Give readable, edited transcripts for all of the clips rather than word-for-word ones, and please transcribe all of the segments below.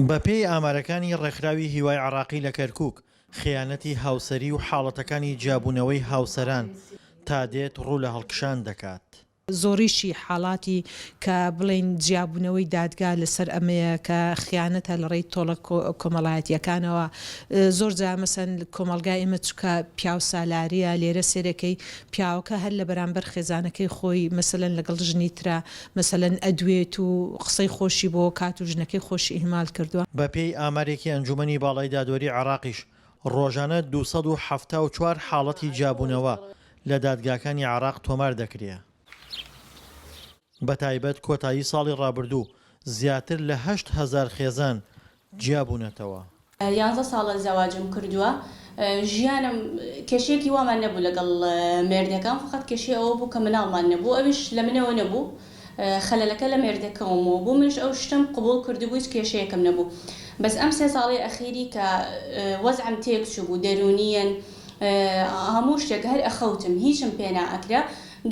بەپێی ئامارەکانی ڕێکخراوی هیوای عراقی لە کەرکووک خیانەتی هاوسەری و حاڵەتەکانی جیابوونەوەی هاوسەران تا دێت ڕوو لە هەڵکشان دەکات. زۆریشی حاڵاتی کە بڵێن جیابوونەوەی دادگا لەسەر ئەمەیە کە خیانەتە لە ڕێی تۆڵە کۆمەڵایەتیەکانەوە زۆر جا مەسەن کۆمەلگای ئێمە چکە پیاو سالاریە لێرە سێرەکەی پیاوەکە هەر لە بەرامبەر خێزانەکەی خۆی مەسەلەن لەگەڵ ژنی ترا مەسەلەن ئەدوێت و قسەی خۆشی بۆ کات و ژنەکەی خۆشی ئیهمال کردووە. بەپێی ئامارێکی ئەنجومەنی باڵای دادوەری عراقیش ڕۆژانە 274 حاڵەتی جیابوونەوە لە دادگاکانی عراق تۆمار دەکرێت. بە تایبەت کۆتایی ساڵی ڕابردوو زیاتر لە 8,000 خێزان جیابوونەتەوە. 11 ساڵە زەواجم کردووە، ژیانم کێشەیەکی وامان نەبوو لەگەڵ مێردەکان، فقط کێشەی ئەوە بوو کە مناڵمان نەبوو، ئەویش لە منەوە نەبوو، خەلەلەکە لە مێردەکەمەوە بوو، منش ئەو شتم قبول کردبوو، هیچ کێشەیەکم نەبوو. بەس ئەم 3 ساڵی ئەخیری کە وەزعم تێکچوو بوو دەرونیەن، هەموو شتێک هەر ئەخەوتم، هیچم پێ نائەکرا.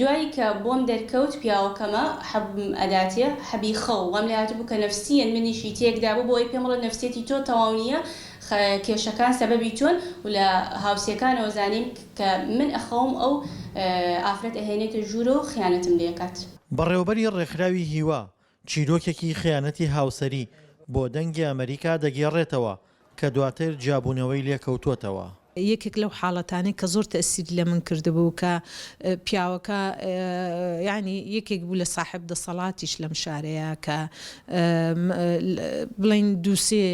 دوایی کە بۆم دەرکەوت پیاوەکەمە حەبم ئەداتێ حەبی خەو وەم لە هاتبوو کە نەفسیەن منیشی تێکدا بوو، بۆی پێم بڵێ نەفسێتی تۆ تەواو نییە، کێشەکان سەبەبی تۆن و لە هاوسیەکانەوە زانین کە من ئەخەوم ئەو ئافرەت ئەهێنێتە ژوورە و خیانەتم لێکات. بەڕێوەبەری ڕێکخراوی هیوا چیرۆکێکی خیانەتی هاوسەری بۆ دەنگی ئەمریکا دەگێڕێتەوە کە دواتر جیابوونەوەی لێکەوتووەتەوە. یەکێک لەو حاڵەتانی کە زۆر تەسیر لە من کردبوو کە پیاوەکە ینی یەکێک بوو لە ساحب دەسەڵاتیش لەم شارەیە کە بڵین دووسێ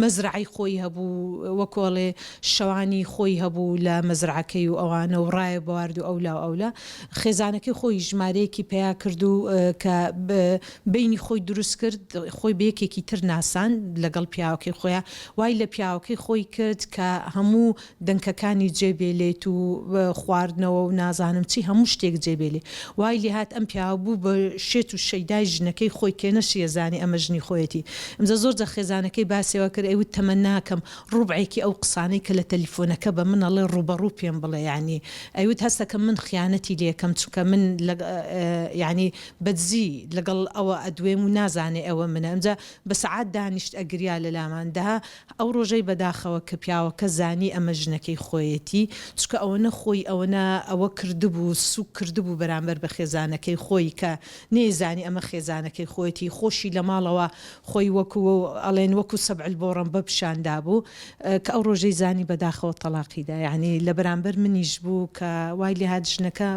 مەزرعی خۆی هەبوو، وەکۆڵێ شەوانی خۆی هەبوو لە مەزرعەکەی و ئەوانە و ڕایە بوارد و ئەولا ئەولا خێزانەکەی خۆی ژمارەیەکی پیا کرد و کە بینی خۆی دروست کرد، خۆی بەیەکێکی تر ناسان لەگەڵ پیاوەکەی خۆیان، وای لە پیاوەکەی خۆی کرد کە هەموو دەنکەکانی جێبێلێت و خواردنەوە و نازانم چی هەموو شتێک جێبێلێ، وای لێ هات ئەم پیاوە بوو بە شێت و شەیدای ژنەکەی خۆی کێنەشیە زانی ئەمە ژنی خۆیەتی. ئەمجا زۆر جا خێزانەکەی باسیەوە ئەوت تەمە ناکەم ڕوبعێکی ئەو قسانەی کە لە تەلیفۆنەکە بە منەڵێ ڕوبەڕوو پێم بڵێ، ینی ئەوت هەستەکە من خیانەتی لێکەم چونکە من ینی بەدزی لەگەڵ ئەوە ئەدوێم و نازانێ ئەوە منە. ئەمجا بە سەعات دانیشت ئەگریا لە لاماندا ئەو ڕۆژەی بەداخەوە کە پیاوەکە زانی ئەمە ژنەکەی خۆیەتی، چونکە ئەوەنە خۆی ئەوە کردبوو سوک کردبوو بەرامبەر بە خێزانەکەی خۆی کە نێزانی ئەمە خێزانەکەی خۆیەتی، خۆشی لە ماڵەوە خۆی وەکو ئەڵێن وەکو سەبع بۆڕم بە پیشاندا بوو کە ئەو ڕۆژەی زانی بەداخەوە تەلاقیدا، یعنی لە بەرامبەر منیش بوو کە وای لێ هات ژنەکە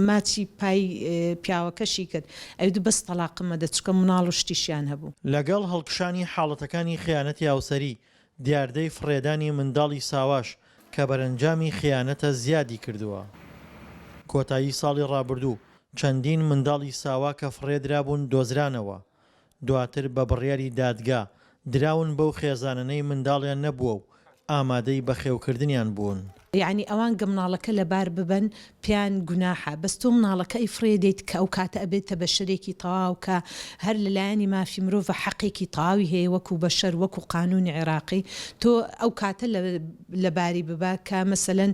ماچی پای پیاوەکەشی کرد، ئەو بەس تەلاقمە دەچکە مناڵ و شتیشیان هەبوو. لەگەڵ هەڵکشانی حاڵەتەکانی خیانەتی هاوسەری دیاردەی فڕێدانی منداڵی ساواش کە بەرەنجامی خیانەتە زیادی کردووە. کۆتایی ساڵی ڕابردوو چەندین منداڵی ساوا کە فڕێدرابوون دۆزرانەوە، دواتر بە بڕیاری دادگا دراون بەو خێزانانەی منداڵیان نەبووە و ئامادەی بەخێوکردنیان بوون. یعنی ئەوان گە مناڵەکە لەبار ببەن پیان گوناحە، بەس تۆ مناڵەکە ئیفرێدەیت کە ئەو کاتە ئەبێتە بە شەرێکی تەواو کە هەر لەلایەنی مافی مرۆڤ حەقێکی تەواوی هەیە وەکو بەشەر وەکو قانونی عێراقی، تۆ ئەو کاتە لەباری ببە کە مەسەلەن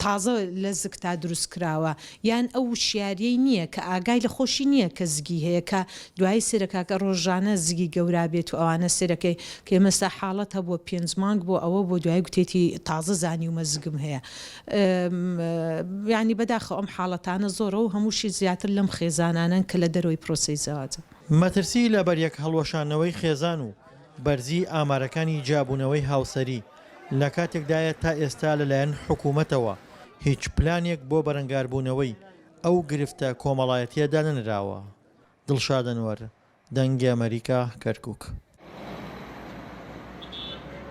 تازە لە زگتا دروست کراوە، یان ئەو شیاریەی نییە کە ئاگای لە خۆشی نییە کە زگی هەیە کە دوای سێرەکاکە ڕۆژانە زگی گەورا بێت و ئەوانە سێرەکەی کە مەسا حاڵەت هەبووە 5 مانگ بۆ ئەوە بۆ دوای گوتێتی تازە زانی و زگم هەیە. یعنی بەداخە ئەم حاڵەتانە زۆرە و هەمووشی زیاتر لەم خێزانانن کە لە دەرەوەی پرۆسەی زەواجە. مەترسی لە بەریەک هەڵوەشانەوەی خێزان و بەرزی ئامارەکانی جیابوونەوەی هاوسەری لە کاتێکدایە تا ئێستا لەلایەن حکوومەتەوە هیچ پلانێک بۆ بەرەنگاربوونەوەی ئەو گرفتە کۆمەڵایەتیە دانەنراوە. دڵشاد ئەنوەر، دەنگی ئەمریکا، کەرکووک.